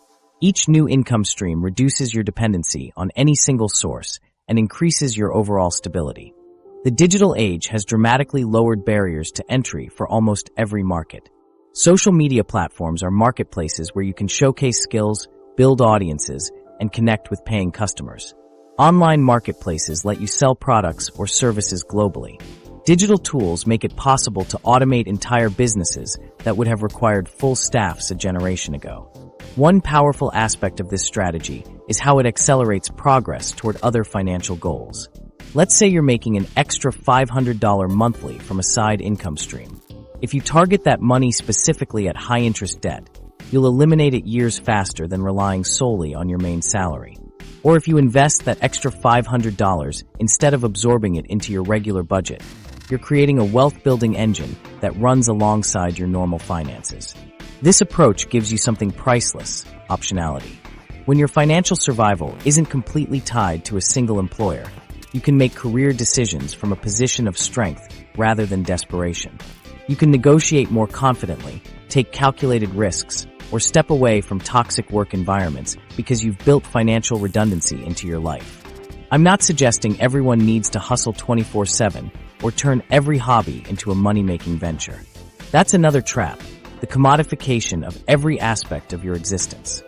Each new income stream reduces your dependency on any single source and increases your overall stability. The digital age has dramatically lowered barriers to entry for almost every market. Social media platforms are marketplaces where you can showcase skills, build audiences, and connect with paying customers. Online marketplaces let you sell products or services globally. Digital tools make it possible to automate entire businesses that would have required full staffs a generation ago. One powerful aspect of this strategy is how it accelerates progress toward other financial goals. Let's say you're making an extra $500 monthly from a side income stream. If you target that money specifically at high-interest debt, you'll eliminate it years faster than relying solely on your main salary. Or if you invest that extra $500 instead of absorbing it into your regular budget, you're creating a wealth-building engine that runs alongside your normal finances. This approach gives you something priceless: optionality. When your financial survival isn't completely tied to a single employer, you can make career decisions from a position of strength rather than desperation. You can negotiate more confidently, take calculated risks, or step away from toxic work environments because you've built financial redundancy into your life. I'm not suggesting everyone needs to hustle 24/7 or turn every hobby into a money-making venture. That's another trap, the commodification of every aspect of your existence.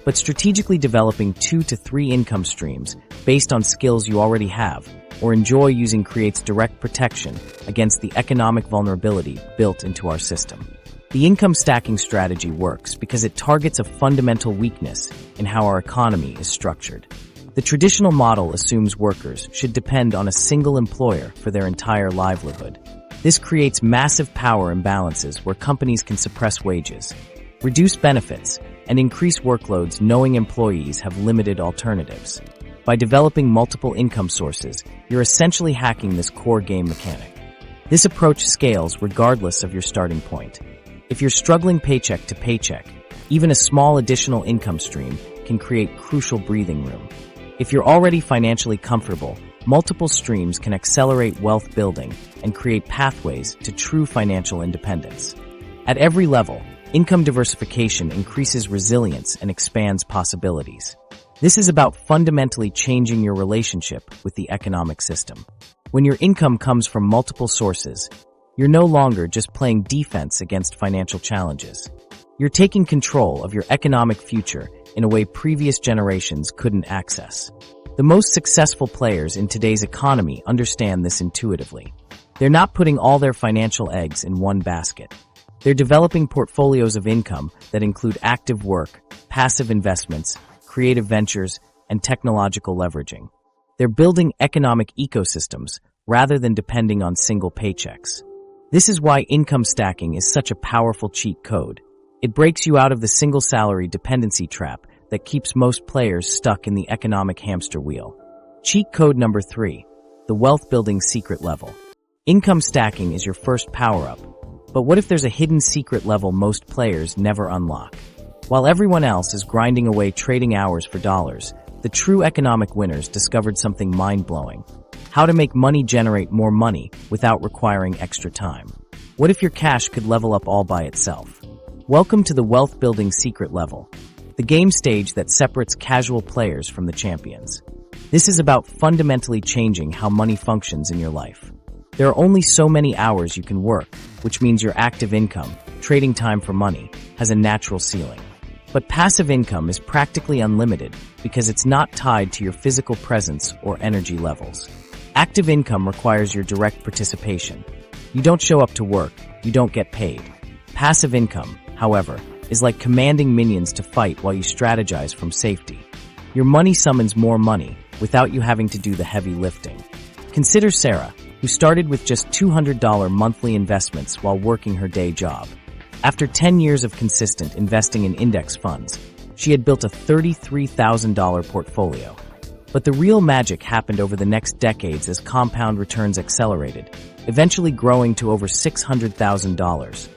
But strategically developing 2 to 3 income streams based on skills you already have or enjoy using creates direct protection against the economic vulnerability built into our system. The income stacking strategy works because it targets a fundamental weakness in how our economy is structured. The traditional model assumes workers should depend on a single employer for their entire livelihood. This creates massive power imbalances where companies can suppress wages, reduce benefits, and increase workloads knowing employees have limited alternatives. By developing multiple income sources, you're essentially hacking this core game mechanic. This approach scales regardless of your starting point. If you're struggling paycheck to paycheck, even a small additional income stream can create crucial breathing room. If you're already financially comfortable, multiple streams can accelerate wealth building and create pathways to true financial independence. At every level, income diversification increases resilience and expands possibilities. This is about fundamentally changing your relationship with the economic system. When your income comes from multiple sources, you're no longer just playing defense against financial challenges. You're taking control of your economic future in a way previous generations couldn't access. The most successful players in today's economy understand this intuitively. They're not putting all their financial eggs in one basket. They're developing portfolios of income that include active work, passive investments, creative ventures, and technological leveraging. They're building economic ecosystems rather than depending on single paychecks. This is why income stacking is such a powerful cheat code. It breaks you out of the single salary dependency trap that keeps most players stuck in the economic hamster wheel. Cheat code number 3, the wealth building secret level. Income stacking is your first power-up, but what if there's a hidden secret level most players never unlock? While everyone else is grinding away trading hours for dollars, the true economic winners discovered something mind-blowing: how to make money generate more money without requiring extra time. What if your cash could level up all by itself? Welcome to the wealth building secret level, the game stage that separates casual players from the champions. This is about fundamentally changing how money functions in your life. There are only so many hours you can work, which means your active income, trading time for money, has a natural ceiling. But passive income is practically unlimited because it's not tied to your physical presence or energy levels. Active income requires your direct participation. You don't show up to work, you don't get paid. Passive income, however, is like commanding minions to fight while you strategize from safety. Your money summons more money without you having to do the heavy lifting. Consider Sarah, who started with just $200 monthly investments while working her day job. After 10 years of consistent investing in index funds, she had built a $33,000 portfolio. But the real magic happened over the next decades as compound returns accelerated, eventually growing to over $600,000,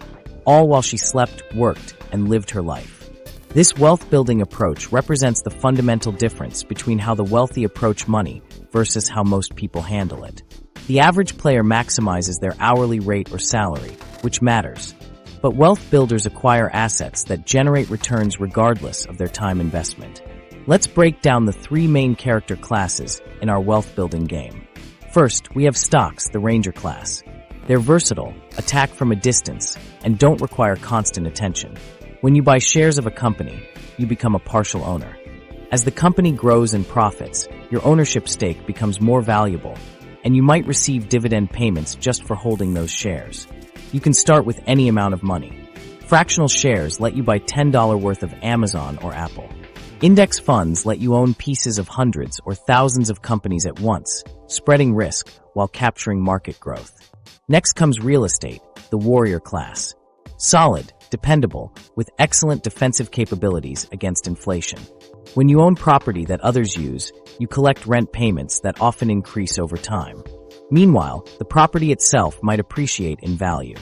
all while she slept, worked, and lived her life. This wealth-building approach represents the fundamental difference between how the wealthy approach money versus how most people handle it. The average player maximizes their hourly rate or salary, which matters. But wealth builders acquire assets that generate returns regardless of their time investment. Let's break down the three main character classes in our wealth-building game. First, we have stocks, the Ranger class. They're versatile, attack from a distance, and don't require constant attention. When you buy shares of a company, you become a partial owner. As the company grows and profits, your ownership stake becomes more valuable, and you might receive dividend payments just for holding those shares. You can start with any amount of money. Fractional shares let you buy $10 worth of Amazon or Apple. Index funds let you own pieces of hundreds or thousands of companies at once, spreading risk while capturing market growth. Next comes real estate, the warrior class. Solid, dependable, with excellent defensive capabilities against inflation. When you own property that others use, you collect rent payments that often increase over time. Meanwhile, the property itself might appreciate in value.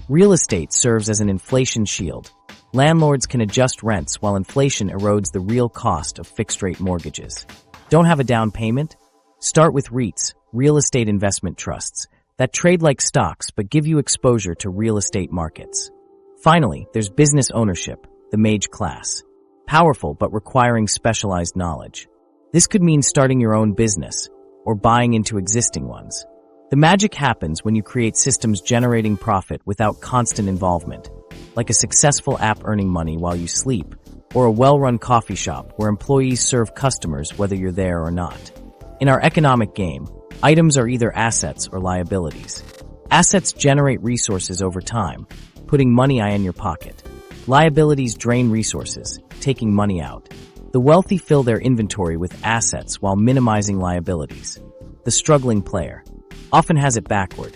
Real estate serves as an inflation shield. Landlords can adjust rents while inflation erodes the real cost of fixed-rate mortgages. Don't have a down payment? Start with REITs, real estate investment trusts, that trade like stocks but give you exposure to real estate markets. Finally, there's business ownership, the mage class. Powerful but requiring specialized knowledge. This could mean starting your own business or buying into existing ones. The magic happens when you create systems generating profit without constant involvement, like a successful app earning money while you sleep, or a well-run coffee shop where employees serve customers whether you're there or not. In our economic game, items are either assets or liabilities. Assets generate resources over time, putting money in your pocket. Liabilities drain resources, taking money out. The wealthy fill their inventory with assets while minimizing liabilities. The struggling player often has it backward.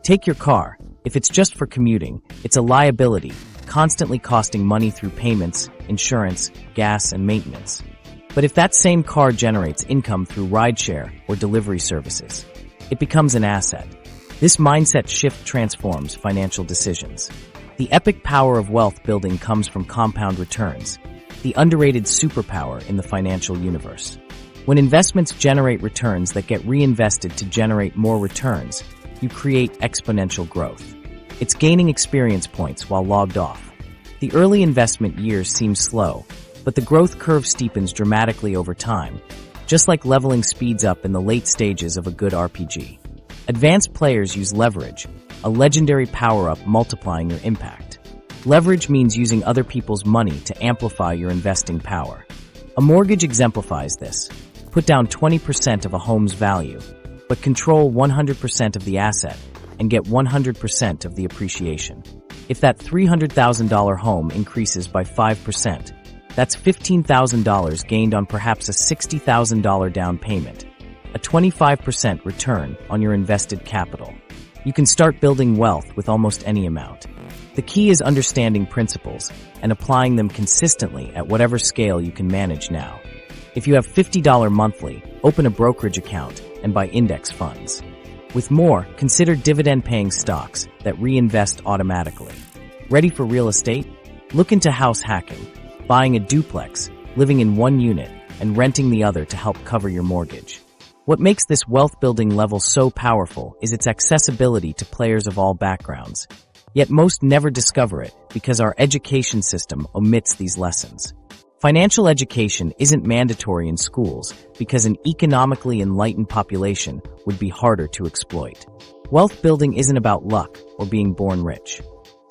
Take your car. If it's just for commuting, it's a liability, constantly costing money through payments, insurance, gas, and maintenance. But if that same car generates income through rideshare or delivery services, it becomes an asset. This mindset shift transforms financial decisions. The epic power of wealth building comes from compound returns, the underrated superpower in the financial universe. When investments generate returns that get reinvested to generate more returns, you create exponential growth. It's gaining experience points while logged off. The early investment years seem slow, but the growth curve steepens dramatically over time, just like leveling speeds up in the late stages of a good RPG. Advanced players use leverage, a legendary power-up multiplying your impact. Leverage means using other people's money to amplify your investing power. A mortgage exemplifies this. Put down 20% of a home's value, but control 100% of the asset and get 100% of the appreciation. If that $300,000 home increases by 5%, that's $15,000 gained on perhaps a $60,000 down payment, a 25% return on your invested capital. You can start building wealth with almost any amount. The key is understanding principles and applying them consistently at whatever scale you can manage now. If you have $50 monthly, open a brokerage account and buy index funds. With more, consider dividend-paying stocks that reinvest automatically. Ready for real estate? Look into house hacking, buying a duplex, living in one unit, and renting the other to help cover your mortgage. What makes this wealth-building level so powerful is its accessibility to players of all backgrounds. Yet most never discover it because our education system omits these lessons. Financial education isn't mandatory in schools because an economically enlightened population would be harder to exploit. Wealth building isn't about luck or being born rich.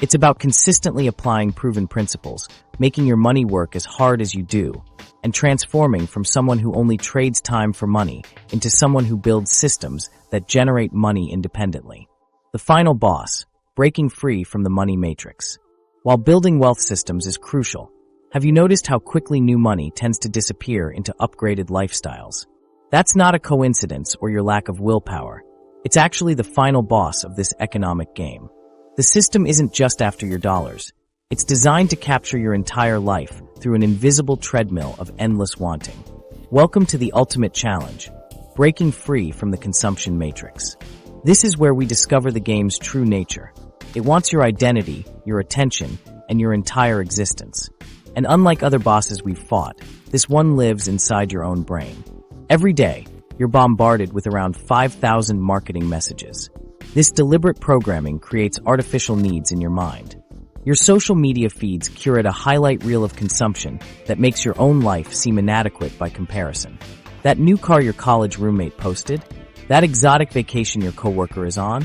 It's about consistently applying proven principles, making your money work as hard as you do, and transforming from someone who only trades time for money into someone who builds systems that generate money independently. The final boss, breaking free from the money matrix. While building wealth systems is crucial, have you noticed how quickly new money tends to disappear into upgraded lifestyles? That's not a coincidence or your lack of willpower. It's actually the final boss of this economic game. The system isn't just after your dollars. It's designed to capture your entire life through an invisible treadmill of endless wanting. Welcome to the ultimate challenge, breaking free from the consumption matrix. This is where we discover the game's true nature. It wants your identity, your attention, and your entire existence. And unlike other bosses we've fought, this one lives inside your own brain. Every day, you're bombarded with around 5,000 marketing messages. This deliberate programming creates artificial needs in your mind. Your social media feeds curate a highlight reel of consumption that makes your own life seem inadequate by comparison. That new car your college roommate posted? That exotic vacation your coworker is on?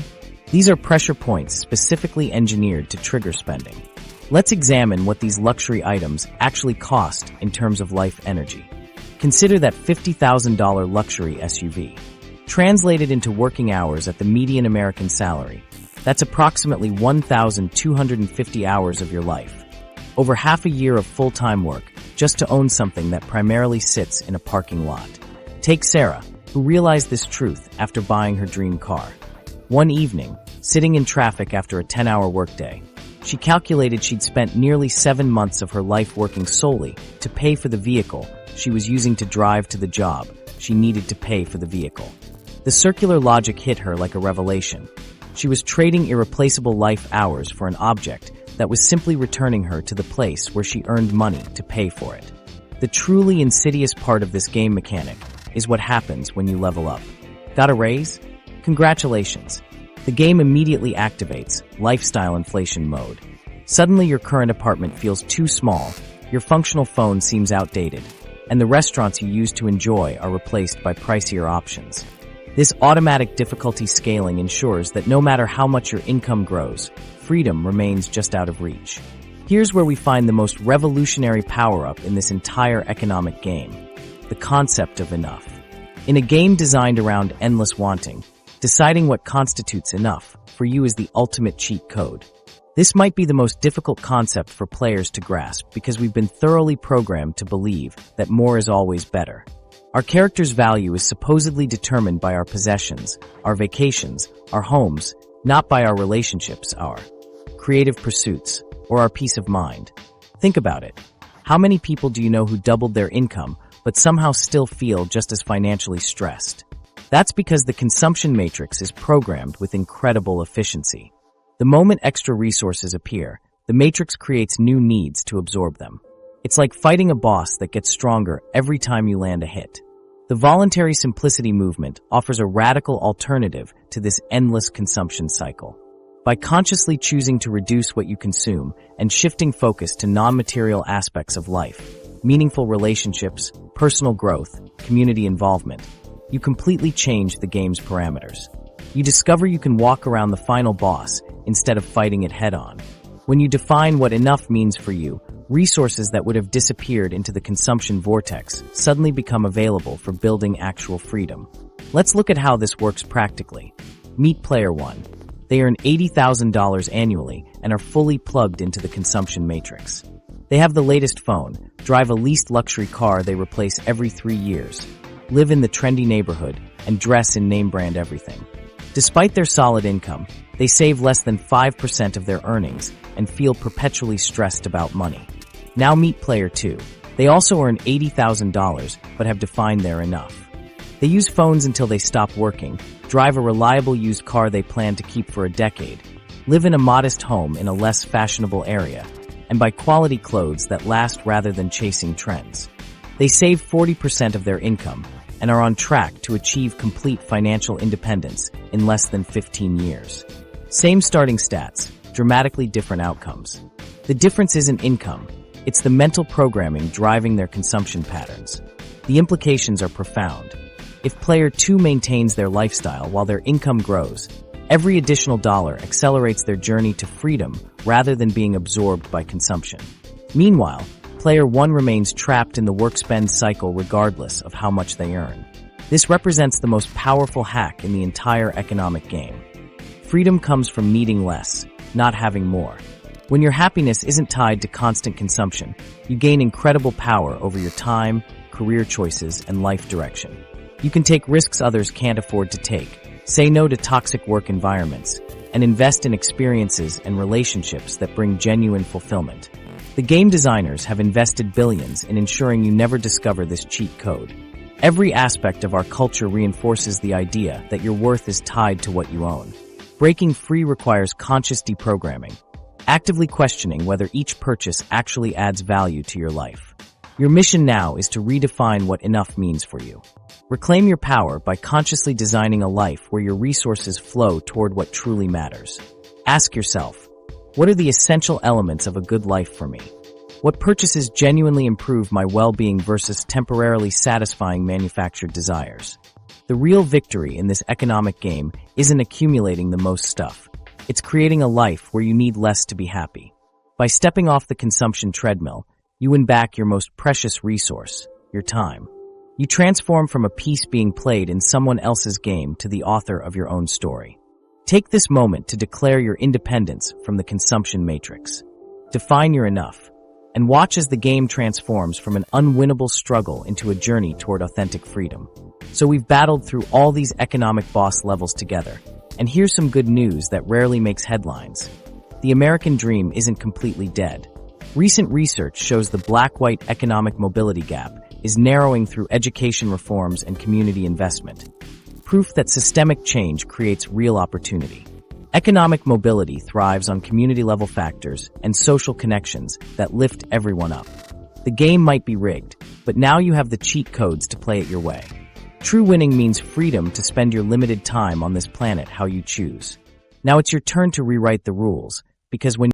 These are pressure points specifically engineered to trigger spending. Let's examine what these luxury items actually cost in terms of life energy. Consider that $50,000 luxury SUV. Translated into working hours at the median American salary, that's approximately 1,250 hours of your life. Over half a year of full-time work just to own something that primarily sits in a parking lot. Take Sarah, who realized this truth after buying her dream car. One evening, sitting in traffic after a 10-hour workday, she calculated she'd spent nearly 7 months of her life working solely to pay for the vehicle she was using to drive to the job she needed to pay for the vehicle. The circular logic hit her like a revelation. She was trading irreplaceable life hours for an object that was simply returning her to the place where she earned money to pay for it. The truly insidious part of this game mechanic is what happens when you level up. Got a raise? Congratulations. The game immediately activates lifestyle inflation mode. Suddenly your current apartment feels too small, your functional phone seems outdated, and the restaurants you used to enjoy are replaced by pricier options. This automatic difficulty scaling ensures that no matter how much your income grows, freedom remains just out of reach. Here's where we find the most revolutionary power-up in this entire economic game: the concept of enough. In a game designed around endless wanting, deciding what constitutes enough for you is the ultimate cheat code. This might be the most difficult concept for players to grasp because we've been thoroughly programmed to believe that more is always better. Our character's value is supposedly determined by our possessions, our vacations, our homes, not by our relationships, our creative pursuits, or our peace of mind. Think about it. How many people do you know who doubled their income but somehow still feel just as financially stressed? That's because the consumption matrix is programmed with incredible efficiency. The moment extra resources appear, the matrix creates new needs to absorb them. It's like fighting a boss that gets stronger every time you land a hit. The voluntary simplicity movement offers a radical alternative to this endless consumption cycle. By consciously choosing to reduce what you consume and shifting focus to non-material aspects of life, meaningful relationships, personal growth, community involvement, you completely change the game's parameters. You discover you can walk around the final boss instead of fighting it head-on. When you define what enough means for you, resources that would have disappeared into the consumption vortex suddenly become available for building actual freedom. Let's look at how this works practically. Meet Player 1. They earn $80,000 annually and are fully plugged into the consumption matrix. They have the latest phone, drive a leased luxury car they replace every 3 years, live in the trendy neighborhood, and dress in name-brand everything. Despite their solid income, they save less than 5% of their earnings and feel perpetually stressed about money. Now meet Player 2. They also earn $80,000 but have defined their enough. They use phones until they stop working, drive a reliable used car they plan to keep for a decade, live in a modest home in a less fashionable area, and buy quality clothes that last rather than chasing trends. They save 40% of their income and are on track to achieve complete financial independence in less than 15 years. Same starting stats, dramatically different outcomes. The difference isn't income, it's the mental programming driving their consumption patterns. The implications are profound. If Player 2 maintains their lifestyle while their income grows, every additional dollar accelerates their journey to freedom rather than being absorbed by consumption. Meanwhile, Player 1 remains trapped in the work-spend cycle regardless of how much they earn. This represents the most powerful hack in the entire economic game. Freedom comes from needing less, not having more. When your happiness isn't tied to constant consumption, you gain incredible power over your time, career choices, and life direction. You can take risks others can't afford to take, say no to toxic work environments, and invest in experiences and relationships that bring genuine fulfillment. The game designers have invested billions in ensuring you never discover this cheat code. Every aspect of our culture reinforces the idea that your worth is tied to what you own. Breaking free requires conscious deprogramming, actively questioning whether each purchase actually adds value to your life. Your mission now is to redefine what enough means for you. Reclaim your power by consciously designing a life where your resources flow toward what truly matters. Ask yourself, what are the essential elements of a good life for me? What purchases genuinely improve my well-being versus temporarily satisfying manufactured desires? The real victory in this economic game isn't accumulating the most stuff. It's creating a life where you need less to be happy. By stepping off the consumption treadmill, you win back your most precious resource, your time. You transform from a piece being played in someone else's game to the author of your own story. Take this moment to declare your independence from the consumption matrix. Define your enough, and watch as the game transforms from an unwinnable struggle into a journey toward authentic freedom. So we've battled through all these economic boss levels together, and here's some good news that rarely makes headlines. The American dream isn't completely dead. Recent research shows the black-white economic mobility gap is narrowing through education reforms and community investment. Proof that systemic change creates real opportunity. Economic mobility thrives on community-level factors and social connections that lift everyone up. The game might be rigged, but now you have the cheat codes to play it your way. True winning means freedom to spend your limited time on this planet how you choose. Now it's your turn to rewrite the rules, because when